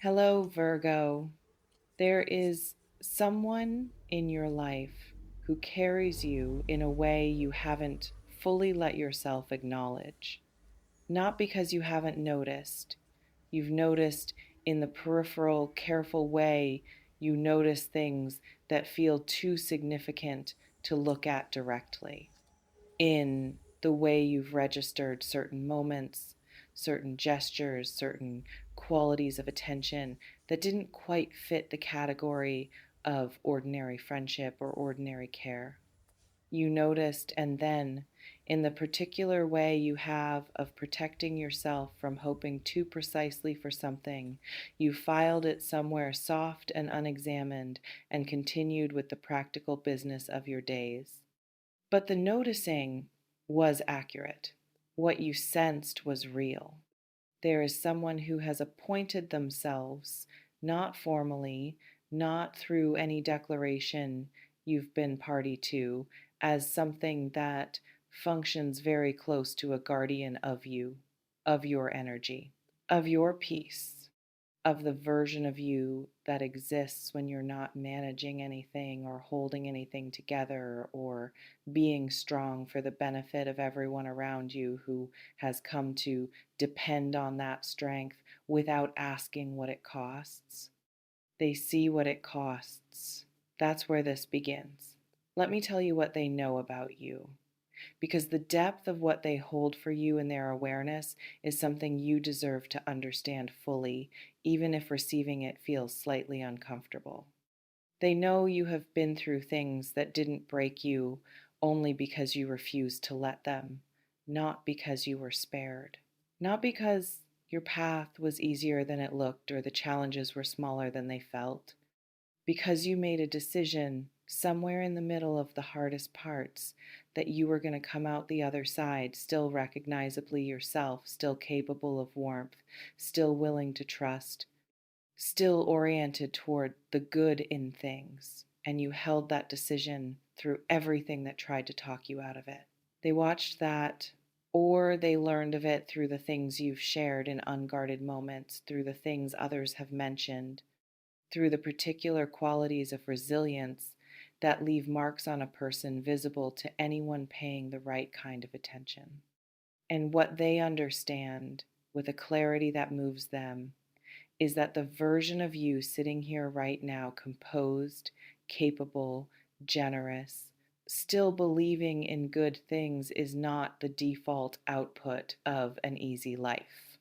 Hello, Virgo. There is someone in your life who carries you in a way you haven't fully let yourself acknowledge. Not because you haven't noticed. You've noticed in the peripheral, careful way, you notice things that feel too significant to look at directly in the way you've registered certain moments, certain gestures, certain qualities of attention that didn't quite fit the category of ordinary friendship or ordinary care. You noticed, and then, in the particular way you have of protecting yourself from hoping too precisely for something, you filed it somewhere soft and unexamined and continued with the practical business of your days. But the noticing was accurate. What you sensed was real. There is someone who has appointed themselves, not formally, not through any declaration you've been party to, as something that functions very close to a guardian of you, of your energy, of your peace, of the version of you that exists when you're not managing anything or holding anything together or being strong for the benefit of everyone around you who has come to depend on that strength without asking what it costs. They see what it costs. That's where this begins. Let me tell you what they know about you, because the depth of what they hold for you in their awareness is something you deserve to understand fully, even if receiving it feels slightly uncomfortable. They know you have been through things that didn't break you only because you refused to let them, not because you were spared, not because your path was easier than it looked or the challenges were smaller than they felt, because you made a decision somewhere in the middle of the hardest parts that you were going to come out the other side still recognizably yourself, still capable of warmth, still willing to trust, still oriented toward the good in things. And you held that decision through everything that tried to talk you out of it. They watched that, or they learned of it through the things you've shared in unguarded moments, through the things others have mentioned, through the particular qualities of resilience that leave marks on a person visible to anyone paying the right kind of attention. And what they understand with a clarity that moves them is that the version of you sitting here right now, composed, capable, generous, still believing in good things, is not the default output of an easy life.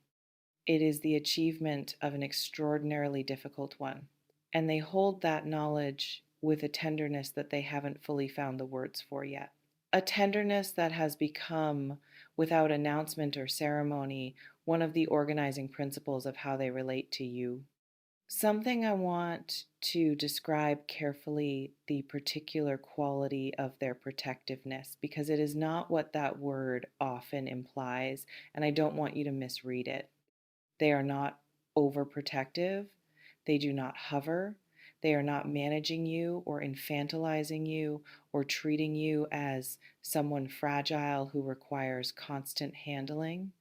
It is the achievement of an extraordinarily difficult one. And they hold that knowledge with a tenderness that they haven't fully found the words for yet. A tenderness that has become, without announcement or ceremony, one of the organizing principles of how they relate to you. Something I want to describe carefully the particular quality of their protectiveness, because it is not what that word often implies, and I don't want you to misread it. They are not overprotective. They do not hover. They are not managing you or infantilizing you or treating you as someone fragile who requires constant handling.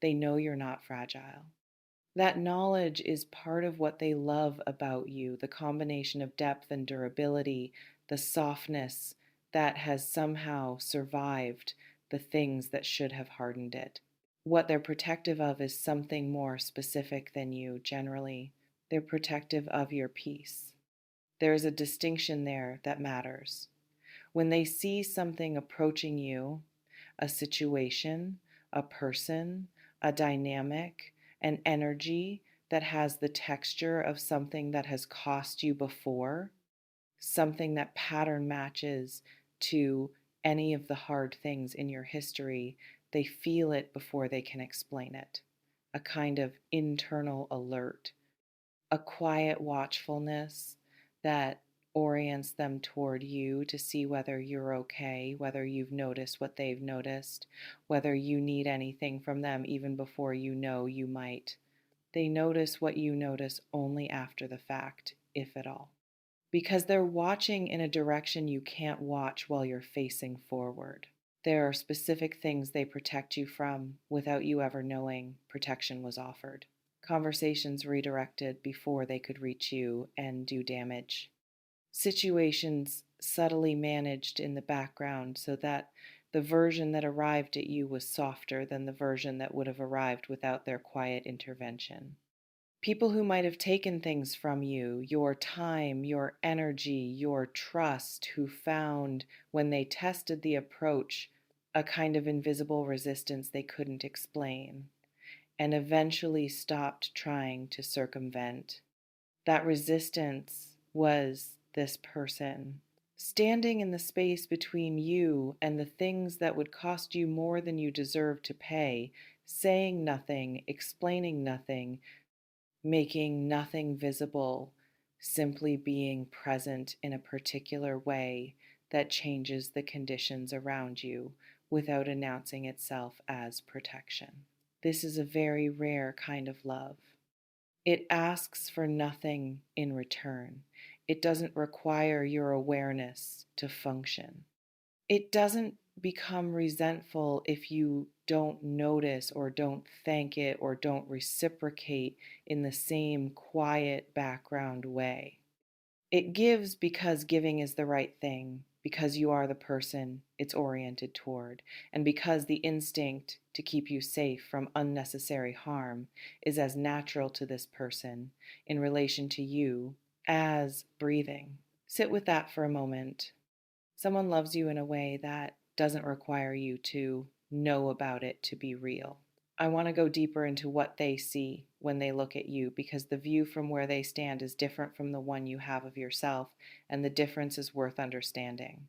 They know you're not fragile. That knowledge is part of what they love about you, the combination of depth and durability, the softness that has somehow survived the things that should have hardened it. What they're protective of is something more specific than you generally. They're protective of your peace. There is a distinction there that matters. When they see something approaching you, a situation, a person, a dynamic, an energy that has the texture of something that has cost you before, something that pattern matches to any of the hard things in your history, they feel it before they can explain it. A kind of internal alert, a quiet watchfulness that orients them toward you to see whether you're okay, whether you've noticed what they've noticed, whether you need anything from them even before you know you might. They notice what you notice only after the fact, if at all, because they're watching in a direction you can't watch while you're facing forward. There are specific things they protect you from without you ever knowing protection was offered. conversations redirected before they could reach you and do damage, situations subtly managed in the background so that the version that arrived at you was softer than the version that would have arrived without their quiet intervention. People who might have taken things from you, your time, your energy, your trust, who found when they tested the approach a kind of invisible resistance they couldn't explain, and eventually stopped trying to circumvent. That resistance was this person, standing in the space between you and the things that would cost you more than you deserve to pay, saying nothing, explaining nothing, making nothing visible, simply being present in a particular way that changes the conditions around you without announcing itself as protection. This is a very rare kind of love. It asks for nothing in return. It doesn't require your awareness to function. It doesn't become resentful if you don't notice or don't thank it or don't reciprocate in the same quiet background way. It gives because giving is the right thing, because you are the person it's oriented toward, and because the instinct to keep you safe from unnecessary harm is as natural to this person in relation to you as breathing. Sit with that for a moment. Someone loves you in a way that doesn't require you to know about it to be real. I want to go deeper into what they see when they look at you because the view from where they stand is different from the one you have of yourself, and the difference is worth understanding.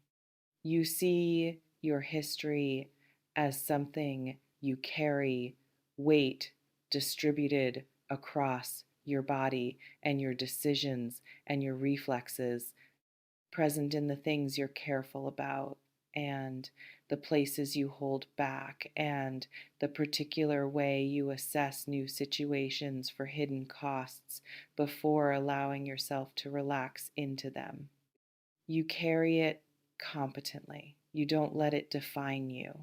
You see your history as something you carry, weight distributed across your body, and your decisions and your reflexes present in the things you're careful about and the places you hold back and the particular way you assess new situations for hidden costs before allowing yourself to relax into them. You carry it competently. You don't let it define you,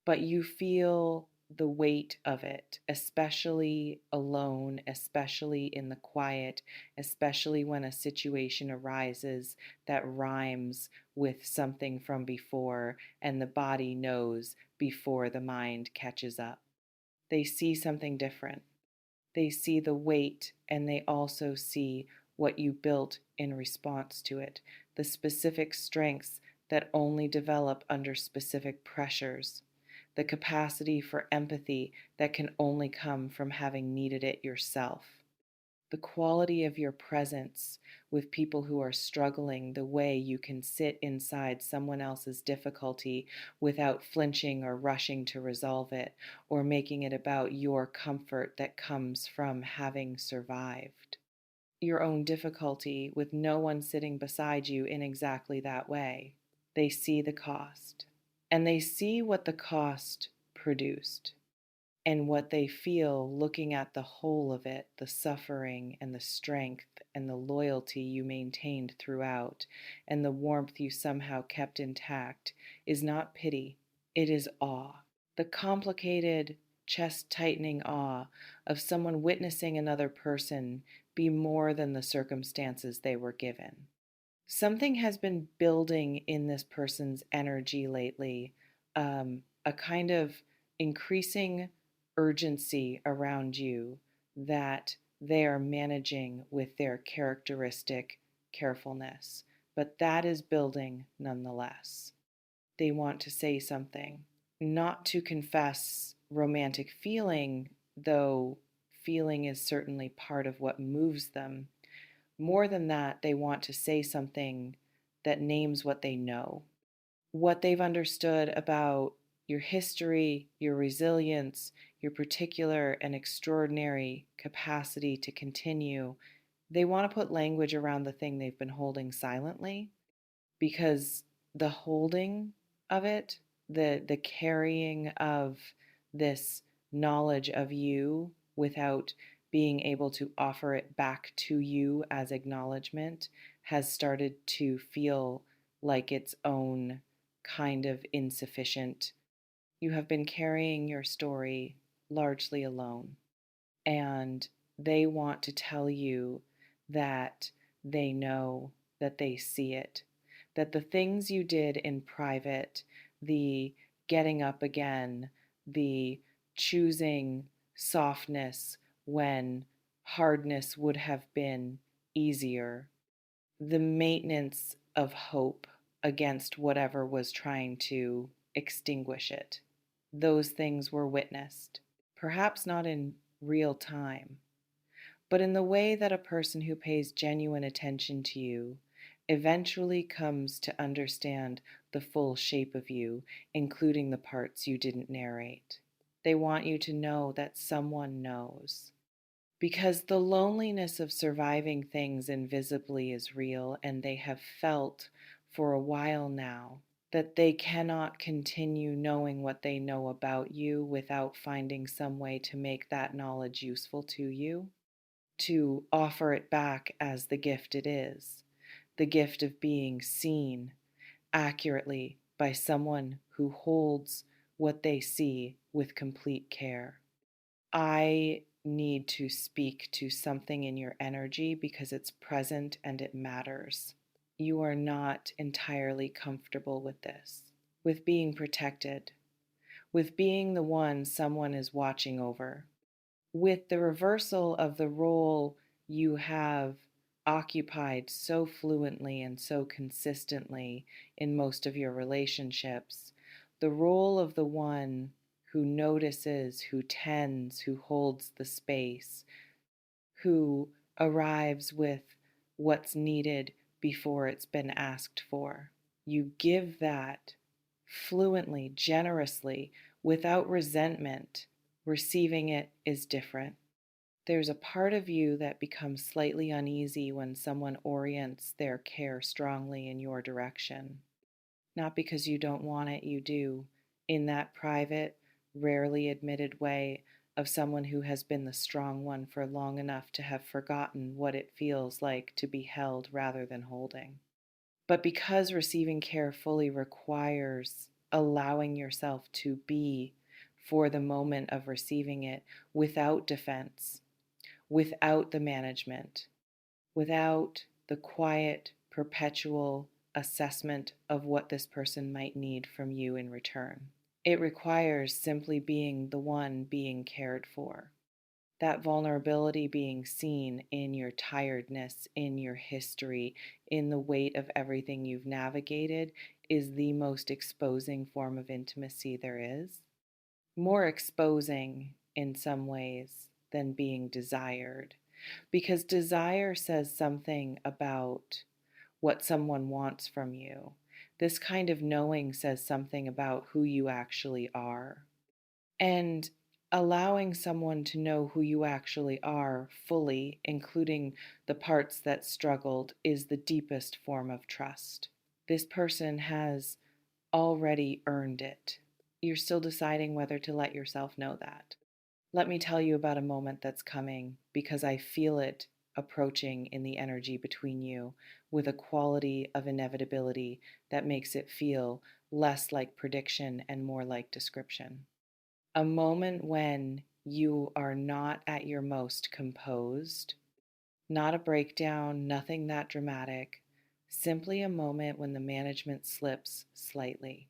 but you feel the weight of it, especially alone, especially in the quiet, especially when a situation arises that rhymes with something from before and the body knows before the mind catches up. They see something different. They see the weight and they also see what you built in response to it, the specific strengths that only develop under specific pressures, the capacity for empathy that can only come from having needed it yourself, the quality of your presence with people who are struggling, the way you can sit inside someone else's difficulty without flinching or rushing to resolve it, or making it about your comfort that comes from having survived your own difficulty with no one sitting beside you in exactly that way. They see the cost, and they see what the cost produced and what they feel looking at the whole of it, the suffering and the strength and the loyalty you maintained throughout, and the warmth you somehow kept intact, is not pity, it is awe. The complicated, chest tightening awe of someone witnessing another person be more than the circumstances they were given. Something has been building in this person's energy lately, a kind of increasing urgency around you that they are managing with their characteristic carefulness. But that is building nonetheless. They want to say something, not to confess romantic feeling, though feeling is certainly part of what moves them. More than that, they want to say something that names what they know, what they've understood about your history, your resilience, your particular and extraordinary capacity to continue. They want to put language around the thing they've been holding silently because the holding of it, the carrying of this knowledge of you without being able to offer it back to you as acknowledgement has started to feel like its own kind of insufficient. You have been carrying your story largely alone, and they want to tell you that they know, that they see it, that the things you did in private, the getting up again, the choosing softness when hardness would have been easier, the maintenance of hope against whatever was trying to extinguish it. Those things were witnessed, perhaps not in real time, but in the way that a person who pays genuine attention to you eventually comes to understand the full shape of you, including the parts you didn't narrate. They want you to know that someone knows. Because the loneliness of surviving things invisibly is real, and they have felt for a while now that they cannot continue knowing what they know about you without finding some way to make that knowledge useful to you, to offer it back as the gift it is, the gift of being seen accurately by someone who holds what they see with complete care. I need to speak to something in your energy because it's present and it matters. You are not entirely comfortable with this, with being protected, with being the one someone is watching over, with the reversal of the role you have occupied so fluently and so consistently in most of your relationships, the role of the one who notices, who tends, who holds the space, who arrives with what's needed before it's been asked for. You give that fluently, generously, without resentment. Receiving it is different. There's a part of you that becomes slightly uneasy when someone orients their care strongly in your direction. Not because you don't want it, you do, in that private, rarely admitted way of someone who has been the strong one for long enough to have forgotten what it feels like to be held rather than holding. But because receiving care fully requires allowing yourself to be for the moment of receiving it without defense, without the management, without the quiet, perpetual assessment of what this person might need from you in return. It requires simply being the one being cared for. That vulnerability being seen in your tiredness, in your history, in the weight of everything you've navigated is the most exposing form of intimacy there is. More exposing in some ways than being desired, because desire says something about what someone wants from you. This kind of knowing says something about who you actually are. And allowing someone to know who you actually are fully, including the parts that struggled, is the deepest form of trust. This person has already earned it. You're still deciding whether to let yourself know that. Let me tell you about a moment that's coming because I feel it approaching in the energy between you with a quality of inevitability that makes it feel less like prediction and more like description. A moment when you are not at your most composed, not a breakdown, nothing that dramatic, simply a moment when the management slips slightly,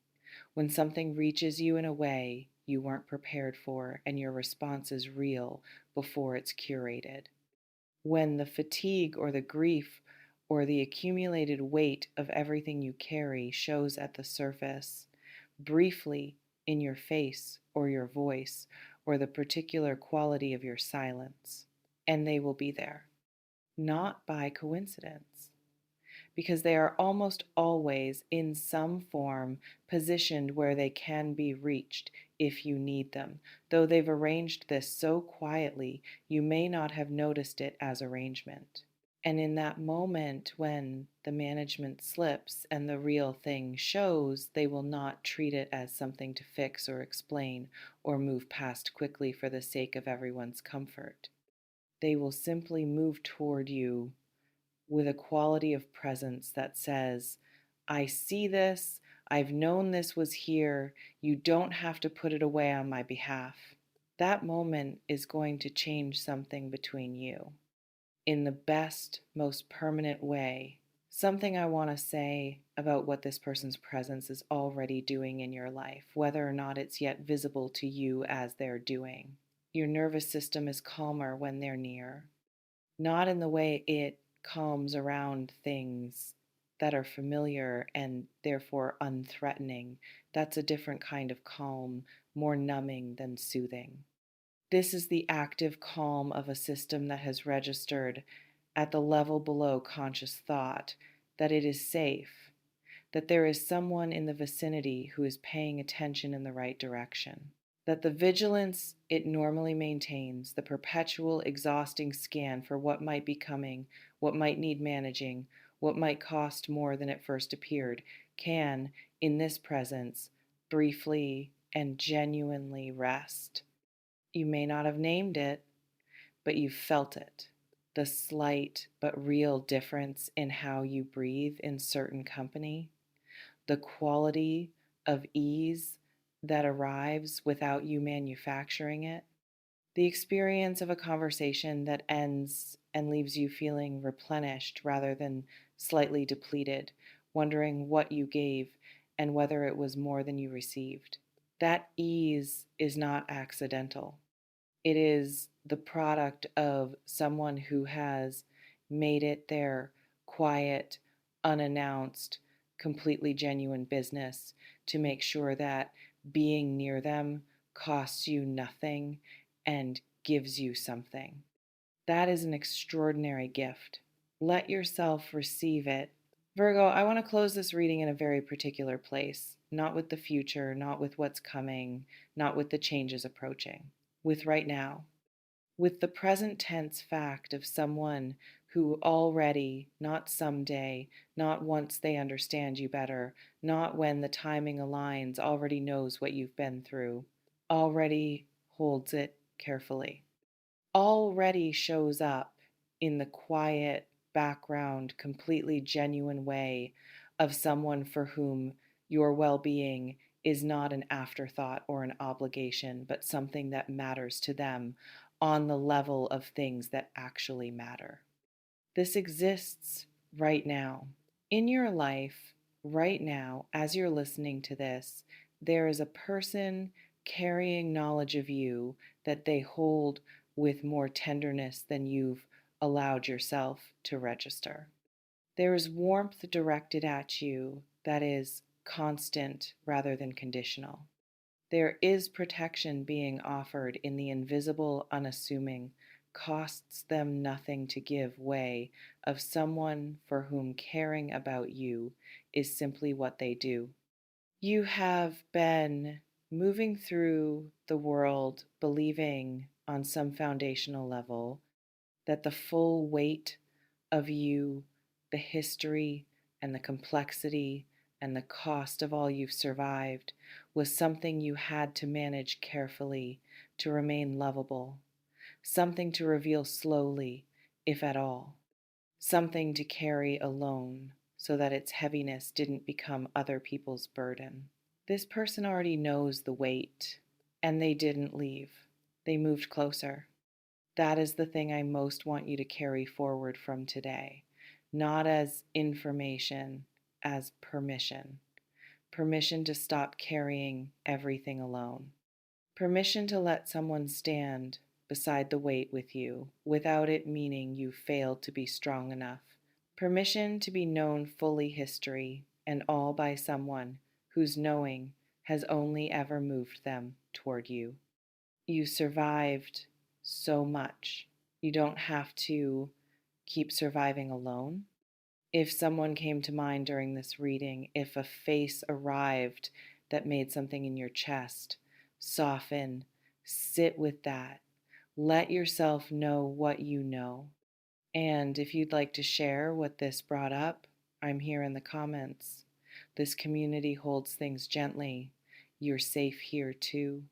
when something reaches you in a way you weren't prepared for and your response is real before it's curated, when the fatigue or the grief or the accumulated weight of everything you carry shows at the surface, briefly in your face or your voice or the particular quality of your silence, and they will be there, not by coincidence, because they are almost always in some form positioned where they can be reached if you need them, though they've arranged this so quietly you may not have noticed it as arrangement. And in that moment when the management slips and the real thing shows, they will not treat it as something to fix or explain or move past quickly for the sake of everyone's comfort. They will simply move toward you with a quality of presence that says, I see this, I've known this was here, you don't have to put it away on my behalf. That moment is going to change something between you in the best, most permanent way. Something I want to say about what this person's presence is already doing in your life, whether or not it's yet visible to you as they're doing. Your nervous system is calmer when they're near, not in the way it calms around things that are familiar and therefore unthreatening. That's a different kind of calm, more numbing than soothing. This is the active calm of a system that has registered at the level below conscious thought that it is safe, that there is someone in the vicinity who is paying attention in the right direction, that the vigilance it normally maintains, the perpetual exhausting scan for what might be coming, what might need managing, what might cost more than it first appeared, can, in this presence, briefly and genuinely rest. You may not have named it, but you felt it. The slight but real difference in how you breathe in certain company, the quality of ease that arrives without you manufacturing it, the experience of a conversation that ends and leaves you feeling replenished rather than slightly depleted, wondering what you gave and whether it was more than you received. That ease is not accidental. It is the product of someone who has made it their quiet, unannounced, completely genuine business to make sure that being near them costs you nothing and gives you something. That is an extraordinary gift. Let yourself receive it. Virgo, I want to close this reading in a very particular place, not with the future, not with what's coming, not with the changes approaching, with right now, with the present tense fact of someone who already, not someday, not once they understand you better, not when the timing aligns, already knows what you've been through, already holds it carefully, already shows up in the quiet background, completely genuine way of someone for whom your well being is not an afterthought or an obligation, but something that matters to them on the level of things that actually matter. This exists right now. In your life, right now, as you're listening to this, there is a person carrying knowledge of you that they hold with more tenderness than you've allowed yourself to register. There is warmth directed at you that is constant rather than conditional. There is protection being offered in the invisible, unassuming, costs them nothing to give way of someone for whom caring about you is simply what they do. You have been moving through the world believing on some foundational level that the full weight of you, the history and the complexity and the cost of all you've survived was something you had to manage carefully to remain lovable, something to reveal slowly, if at all, something to carry alone so that its heaviness didn't become other people's burden. This person already knows the weight, and they didn't leave. They moved closer. That is the thing I most want you to carry forward from today, not as information, as permission. Permission to stop carrying everything alone. Permission to let someone stand beside the weight with you without it meaning you failed to be strong enough. Permission to be known fully history and all by someone whose knowing has only ever moved them toward you. You survived so much. You don't have to keep surviving alone. If someone came to mind during this reading, if a face arrived that made something in your chest, soften, sit with that. Let yourself know what you know. And if you'd like to share what this brought up, I'm here in the comments. This community holds things gently. You're safe here too.